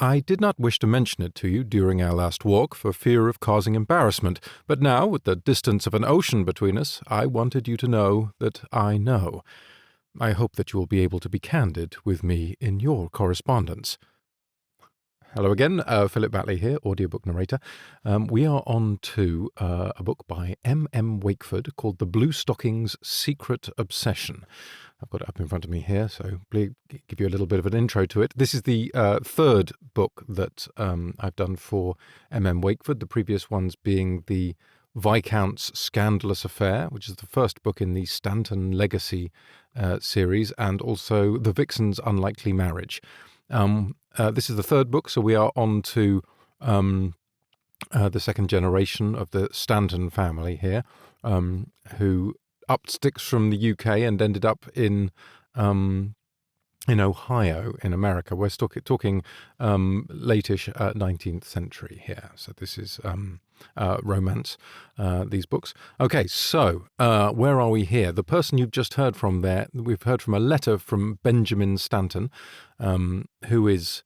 I did not wish to mention it to you during our last walk for fear of causing embarrassment, but now, with the distance of an ocean between us, I wanted you to know that I know. I hope that you will be able to be candid with me in your correspondence. Hello again, Philip Batley here, audiobook narrator. We are on to a book by M M Wakeford called The Bluestocking's Secret Obsession. I've got it up in front of me here, so please give you a little bit of an intro to it. This is the third book that I've done for M M Wakeford, the previous ones being the Viscount's Scandalous Affair, which is the first book in the Stanton Legacy series, and also The Vixen's Unlikely Marriage. This is the third book, so we are on to the second generation of the Stanton family here, who upped sticks from the UK and ended up in Ohio, in America. We're talking late-ish 19th century here. So this is romance, these books. Okay, so where are we here? The person you've just heard from there, we've heard from a letter from Benjamin Stanton, who has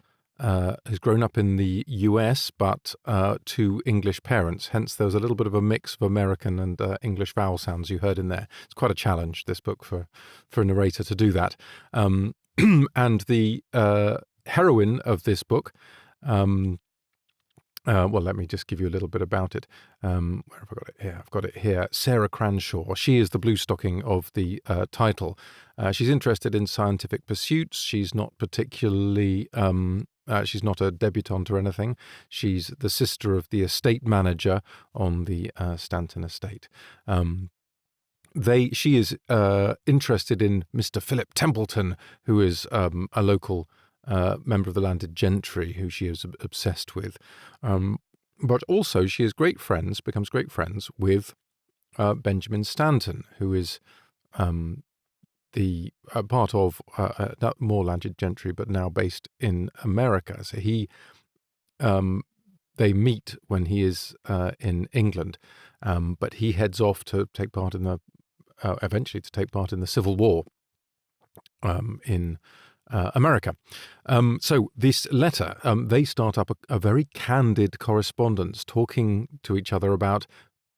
grown up in the US, but to English parents. Hence, there was a little bit of a mix of American and English vowel sounds you heard in there. It's quite a challenge, this book, for a narrator to do that. And the heroine of this book, well, let me just give you a little bit about it. Where have I got it here? I've got it here. Sarah Cranshaw. She is the Bluestocking of the title. She's interested in scientific pursuits. She's not particularly... she's not a debutante or anything. She's the sister of the estate manager on the Stanton estate. She is interested in Mr. Philip Templeton, who is a local member of the landed gentry who she is obsessed with. But also she becomes great friends with Benjamin Stanton, who is the part of more landed gentry, but now based in America. So they meet when he is in England, but he heads off to take part in eventually to take part in the Civil War in America. So this letter, they start up a very candid correspondence, talking to each other about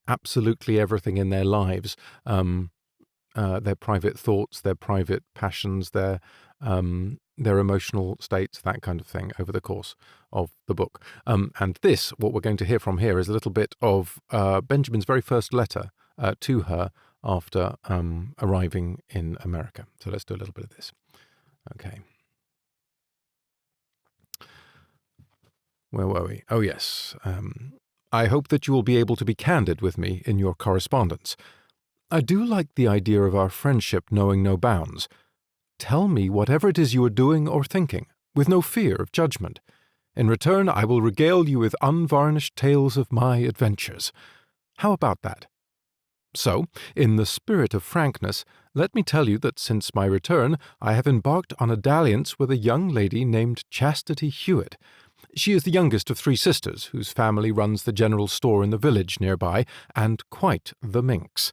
absolutely everything in their lives, their private thoughts, their private passions, their emotional states, that kind of thing, over the course of the book. And what we're going to hear from here, is a little bit of Benjamin's very first letter to her after arriving in America. So let's do a little bit of this. Okay. Where were we? Oh, yes. I hope that you will be able to be candid with me in your correspondence. I do like the idea of our friendship knowing no bounds. Tell me whatever it is you are doing or thinking, with no fear of judgment. In return, I will regale you with unvarnished tales of my adventures. How about that? So, in the spirit of frankness, let me tell you that since my return, I have embarked on a dalliance with a young lady named Chastity Hewitt. She is the youngest of 3 sisters, whose family runs the general store in the village nearby, and quite the minx,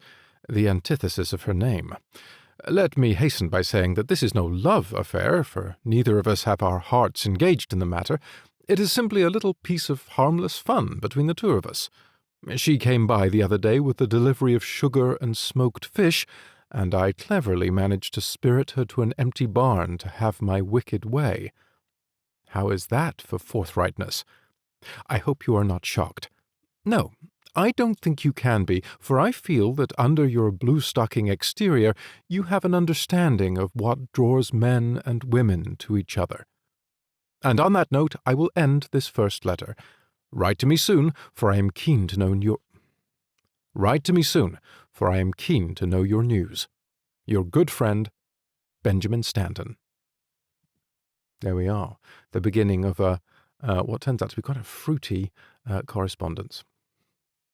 the antithesis of her name. Let me hasten by saying that this is no love affair, for neither of us have our hearts engaged in the matter. It is simply a little piece of harmless fun between the two of us. She came by the other day with the delivery of sugar and smoked fish, and I cleverly managed to spirit her to an empty barn to have my wicked way. How is that for forthrightness? I hope you are not shocked. No, I don't think you can be, for I feel that under your Bluestocking exterior you have an understanding of what draws men and women to each other. And on that note I will end this first letter. Write to me soon, for I am keen to know your news. Your good friend, Benjamin Stanton. There we are, the beginning of what turns out to be quite a fruity correspondence.